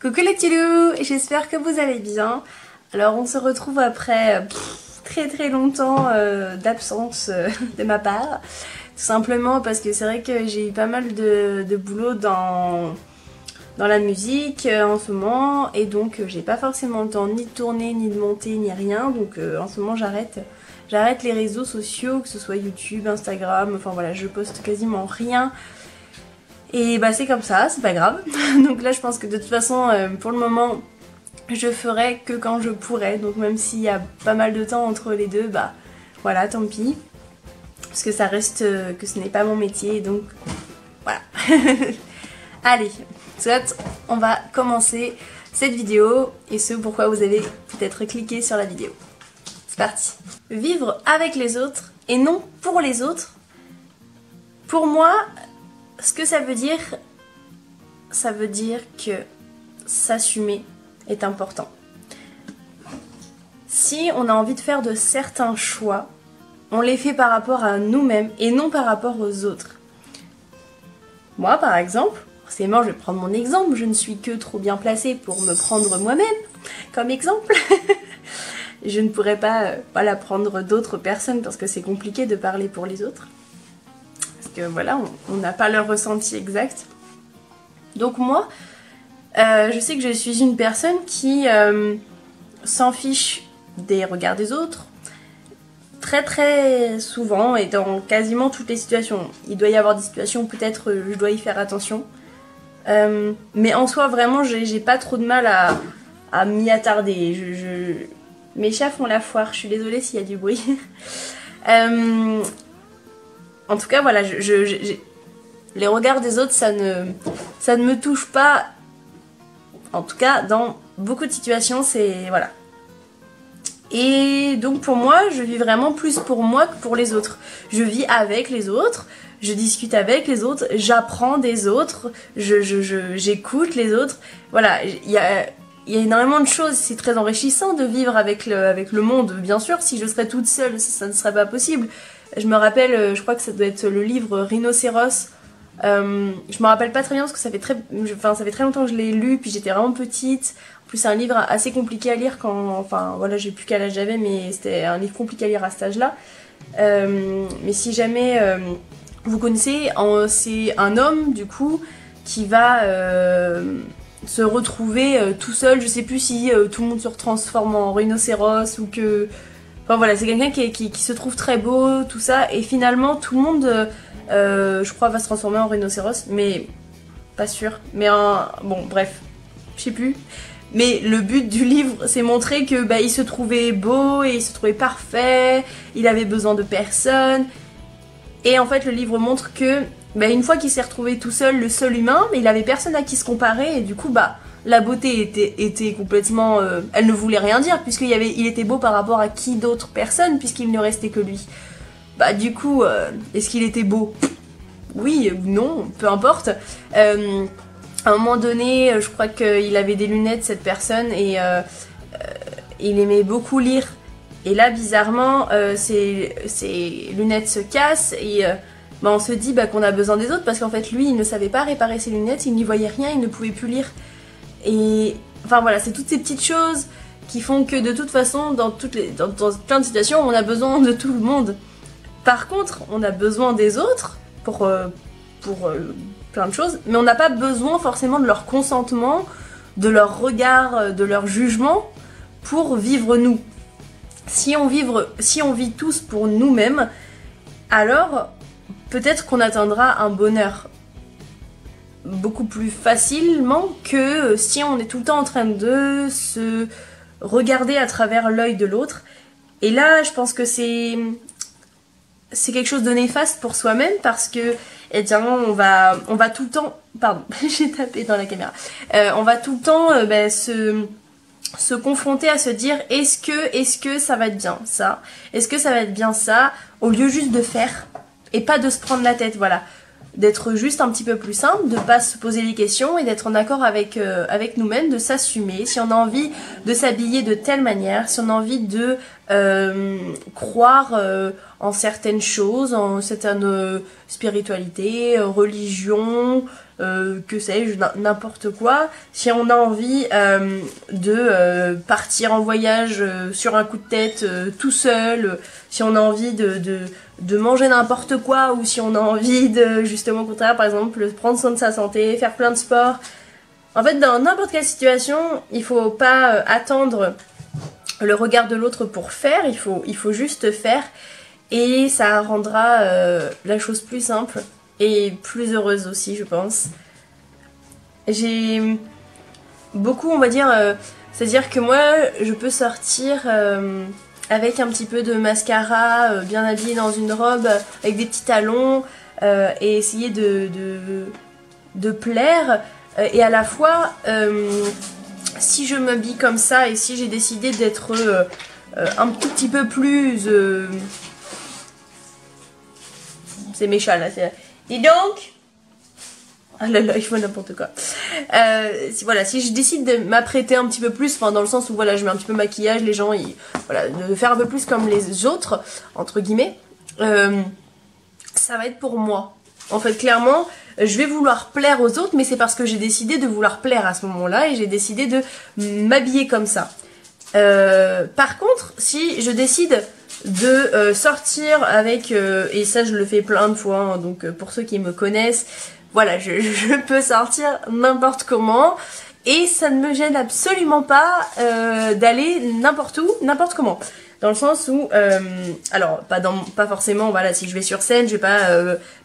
Coucou les petits loups, j'espère que vous allez bien. Alors on se retrouve après très longtemps d'absence de ma part. Tout simplement parce que c'est vrai que j'ai eu pas mal de boulot dans la musique en ce moment. Et donc j'ai pas forcément le temps ni de tourner, ni de monter, ni rien. Donc en ce moment j'arrête les réseaux sociaux, que ce soit YouTube, Instagram, enfin voilà, je poste quasiment rien. Et bah c'est comme ça, c'est pas grave. Donc là je pense que de toute façon pour le moment je ferai que quand je pourrai. Donc même s'il y a pas mal de temps entre les deux, bah voilà, tant pis. Parce que ça reste que ce n'est pas mon métier, donc voilà. Allez, soit on va commencer cette vidéo et ce pourquoi vous avez peut-être cliqué sur la vidéo. C'est parti. Vivre avec les autres et non pour les autres. Pour moi, ce que ça veut dire que s'assumer est important. Si on a envie de faire de certains choix, on les fait par rapport à nous-mêmes et non par rapport aux autres. Moi, par exemple, forcément, je vais prendre mon exemple, je ne suis que trop bien placée pour me prendre moi-même comme exemple. Je ne pourrais pas voilà, prendre d'autres personnes parce que c'est compliqué de parler pour les autres. Parce que voilà, on n'a pas leur ressenti exact. Donc moi, je sais que je suis une personne qui s'en fiche des regards des autres très souvent et dans quasiment toutes les situations. Il doit y avoir des situations où peut-être je dois y faire attention. Mais en soi, vraiment, j'ai pas trop de mal à m'y attarder. Mes chats font la foire, je suis désolée s'il y a du bruit. En tout cas, voilà, les regards des autres, ça ne me touche pas. En tout cas, dans beaucoup de situations, c'est... voilà. Et donc pour moi, je vis vraiment plus pour moi que pour les autres. Je vis avec les autres, je discute avec les autres, j'apprends des autres, j'écoute les autres. Voilà, il y a énormément de choses, c'est très enrichissant de vivre avec le monde. Bien sûr, si je serais toute seule, ça ne serait pas possible. Je me rappelle, je crois que ça doit être le livre Rhinocéros. Je me rappelle pas très bien parce que ça fait très longtemps que je l'ai lu, puis j'étais vraiment petite. En plus c'est un livre assez compliqué à lire quand, enfin voilà, j'ai plus quel âge j'avais, mais c'était un livre compliqué à lire à cet âge-là. Mais si jamais vous connaissez, c'est un homme du coup qui va se retrouver tout seul. Je sais plus si tout le monde se retransforme en rhinocéros ou que... Enfin voilà, c'est quelqu'un qui se trouve très beau, tout ça, et finalement tout le monde, je crois, va se transformer en rhinocéros, mais pas sûr. Mais bon, bref, je sais plus. Mais le but du livre, c'est montrer que bah, il se trouvait beau et il se trouvait parfait, il avait besoin de personne. Et en fait, le livre montre que bah, une fois qu'il s'est retrouvé tout seul, le seul humain, mais il avait personne à qui se comparer, et du coup, bah... la beauté était complètement... elle ne voulait rien dire, il était beau par rapport à qui d'autres personnes, puisqu'il ne restait que lui. Bah du coup, est-ce qu'il était beau? Oui ou non, peu importe. À un moment donné, je crois qu'il avait des lunettes, cette personne, et il aimait beaucoup lire. Et là, bizarrement, ses lunettes se cassent, et... bah, on se dit bah, qu'on a besoin des autres, parce qu'en fait, lui, il ne savait pas réparer ses lunettes, il n'y voyait rien, il ne pouvait plus lire. Et enfin voilà, c'est toutes ces petites choses qui font que de toute façon, dans plein de situations, on a besoin de tout le monde. Par contre, on a besoin des autres pour plein de choses, mais on n'a pas besoin forcément de leur consentement, de leur regard, de leur jugement pour vivre nous. Si on vit tous pour nous-mêmes, alors peut-être qu'on atteindra un bonheur beaucoup plus facilement que si on est tout le temps en train de se regarder à travers l'œil de l'autre. Et là, je pense que c'est quelque chose de néfaste pour soi-même, parce que eh bien, on va tout le temps... Pardon, j'ai tapé dans la caméra. On va tout le temps se confronter à se dire est-ce que ça va être bien ça? Est-ce que ça va être bien ça? Au lieu juste de faire et pas de se prendre la tête, voilà. D'être juste un petit peu plus simple, de pas se poser les questions et d'être en accord avec nous-mêmes, de s'assumer. Si on a envie de s'habiller de telle manière, si on a envie de croire en certaines choses, en certaines spiritualités, religions, que sais-je, n'importe quoi. Si on a envie de partir en voyage sur un coup de tête tout seul, si on a envie de manger n'importe quoi, ou si on a envie de, justement au contraire, par exemple, prendre soin de sa santé, faire plein de sport. En fait, dans n'importe quelle situation, il faut pas attendre le regard de l'autre pour faire, il faut juste faire, et ça rendra la chose plus simple et plus heureuse aussi, je pense. J'ai beaucoup, on va dire, c'est-à-dire que moi, je peux sortir avec un petit peu de mascara, bien habillée dans une robe, avec des petits talons, et essayer de plaire, et à la fois, si je m'habille comme ça, et si j'ai décidé d'être un tout petit peu plus... c'est méchant là, c'est... Dis donc. Ah là là, il faut n'importe quoi. Voilà, si je décide de m'apprêter un petit peu plus, enfin dans le sens où voilà, je mets un petit peu maquillage, les gens, voilà, de faire un peu plus comme les autres, entre guillemets, ça va être pour moi. En fait, clairement, je vais vouloir plaire aux autres, mais c'est parce que j'ai décidé de vouloir plaire à ce moment-là et j'ai décidé de m'habiller comme ça. Par contre, si je décide de sortir avec, et ça je le fais plein de fois, hein, donc pour ceux qui me connaissent, voilà, je peux sortir n'importe comment et ça ne me gêne absolument pas d'aller n'importe où, n'importe comment. Dans le sens où, alors pas forcément, voilà, si je vais sur scène, je vais pas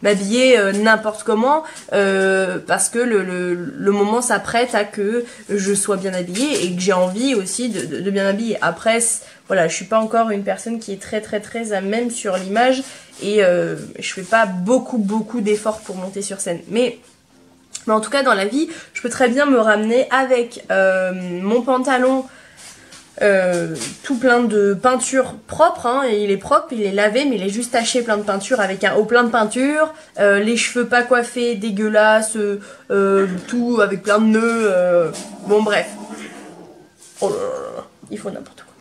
m'habiller n'importe comment, parce que le moment s'apprête à que je sois bien habillée et que j'ai envie aussi de bien m'habiller. Après, voilà, je suis pas encore une personne qui est très à même sur l'image et je fais pas beaucoup d'efforts pour monter sur scène. Mais en tout cas, dans la vie, je peux très bien me ramener avec mon pantalon tout plein de peinture propre, hein, et il est propre, il est lavé, mais il est juste taché plein de peinture avec un haut plein de peinture, les cheveux pas coiffés, dégueulasses, tout avec plein de nœuds, bon bref. Oh là là, il faut n'importe quoi.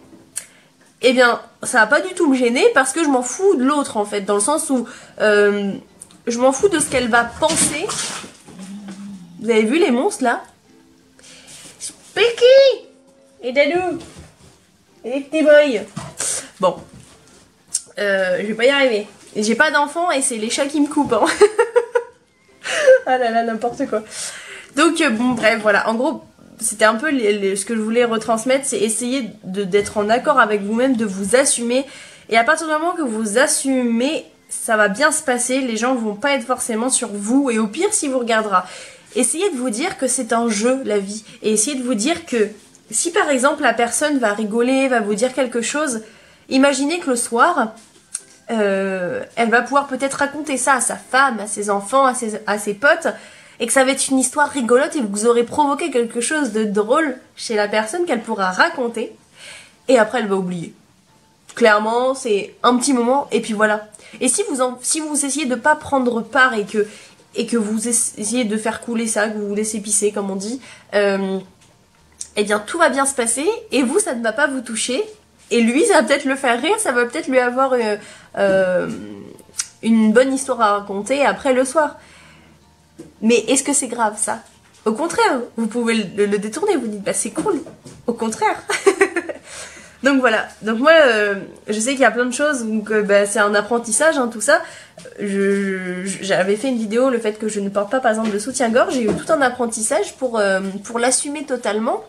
Eh bien, ça va pas du tout me gêner parce que je m'en fous de l'autre en fait, dans le sens où je m'en fous de ce qu'elle va penser. Vous avez vu les monstres là? Spooky et Dadou et les petits boys. Bon, je vais pas y arriver. J'ai pas d'enfant et c'est les chats qui me coupent. Hein. Ah là là, n'importe quoi. Donc bon, bref, voilà. En gros, c'était un peu ce que je voulais retransmettre, c'est essayer d'être en accord avec vous-même, de vous assumer. Et à partir du moment que vous assumez, ça va bien se passer. Les gens vont pas être forcément sur vous. Et au pire, si vous regardera. Essayez de vous dire que c'est un jeu, la vie. Et essayez de vous dire que si par exemple la personne va rigoler, va vous dire quelque chose, imaginez que le soir, elle va pouvoir peut-être raconter ça à sa femme, à ses enfants, à ses potes, et que ça va être une histoire rigolote et que vous aurez provoqué quelque chose de drôle chez la personne qu'elle pourra raconter, et après elle va oublier. Clairement, c'est un petit moment, et puis voilà. Et si vous essayez de pas prendre part et que vous essayez de faire couler ça, que vous vous laissez pisser, comme on dit, eh bien tout va bien se passer, et vous, ça ne va pas vous toucher, et lui, ça va peut-être le faire rire, ça va peut-être lui avoir une bonne histoire à raconter après le soir. Mais est-ce que c'est grave, ça? Au contraire, vous pouvez le détourner, vous dites, bah c'est cool, au contraire. Donc voilà, donc moi, je sais qu'il y a plein de choses, donc bah, c'est un apprentissage, hein, tout ça. J'avais fait une vidéo, le fait que je ne porte pas, par exemple, de soutien-gorge, j'ai eu tout un apprentissage pour l'assumer totalement,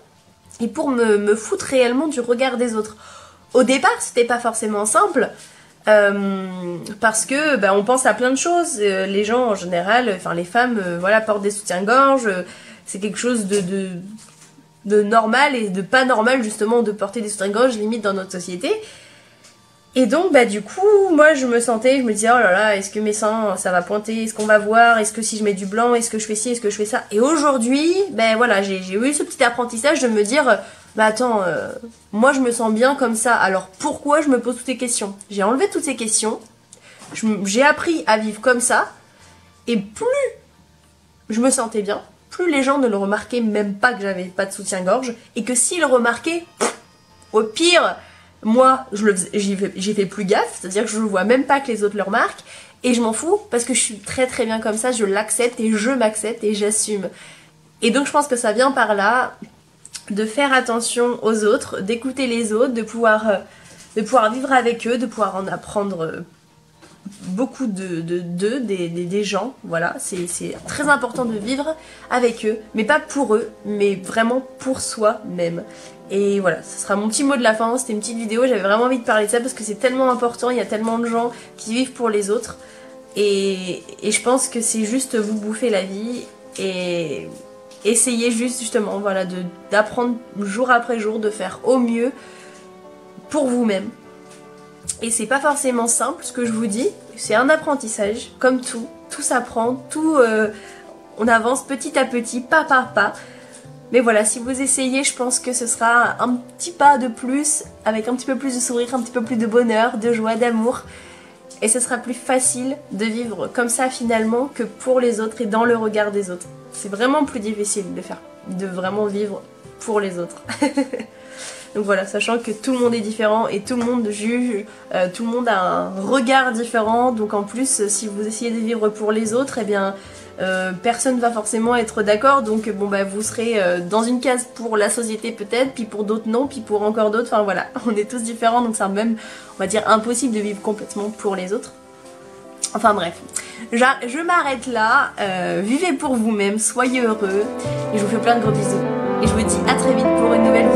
et pour me foutre réellement du regard des autres. Au départ, c'était pas forcément simple, parce que bah, on pense à plein de choses. Les gens en général, enfin les femmes, voilà, portent des soutiens-gorge. C'est quelque chose de normal et de pas normal justement de porter des soutiens-gorge limite dans notre société. Et donc bah du coup, moi je me disais oh là là, est-ce que mes seins ça va pointer, est-ce qu'on va voir, est-ce que si je mets du blanc, est-ce que je fais ci, est-ce que je fais ça. Et aujourd'hui, ben voilà, j'ai eu ce petit apprentissage de me dire bah attends, moi je me sens bien comme ça, alors pourquoi je me pose toutes ces questions? J'ai enlevé toutes ces questions, j'ai appris à vivre comme ça, et plus je me sentais bien, plus les gens ne le remarquaient même pas que j'avais pas de soutien-gorge, et que s'ils le remarquaient, au pire, moi j'y fais plus gaffe, c'est-à-dire que je ne vois même pas que les autres le remarquent, et je m'en fous parce que je suis très très bien comme ça, je l'accepte et je m'accepte et j'assume. Et donc je pense que ça vient par là, de faire attention aux autres, d'écouter les autres, de pouvoir vivre avec eux, de pouvoir en apprendre beaucoup des gens, voilà, c'est très important de vivre avec eux, mais pas pour eux, mais vraiment pour soi-même. Et voilà, ce sera mon petit mot de la fin, c'était une petite vidéo, j'avais vraiment envie de parler de ça parce que c'est tellement important, il y a tellement de gens qui vivent pour les autres, et je pense que c'est juste vous bouffer la vie, et essayez juste justement, voilà, d'apprendre jour après jour, de faire au mieux pour vous-même. Et c'est pas forcément simple ce que je vous dis, c'est un apprentissage, comme tout s'apprend, on avance petit à petit, pas par pas. Mais voilà, si vous essayez, je pense que ce sera un petit pas de plus, avec un petit peu plus de sourire, un petit peu plus de bonheur, de joie, d'amour. Et ce sera plus facile de vivre comme ça finalement que pour les autres et dans le regard des autres. C'est vraiment plus difficile de vraiment vivre pour les autres. Donc voilà, sachant que tout le monde est différent et tout le monde juge, tout le monde a un regard différent, donc en plus si vous essayez de vivre pour les autres, eh bien personne ne va forcément être d'accord, donc bon bah vous serez dans une case pour la société peut-être, puis pour d'autres non, puis pour encore d'autres, enfin voilà, on est tous différents, donc c'est même, on va dire, impossible de vivre complètement pour les autres. Enfin bref, je m'arrête là, vivez pour vous-même, soyez heureux, et je vous fais plein de gros bisous, et je vous dis à très vite pour une nouvelle vidéo.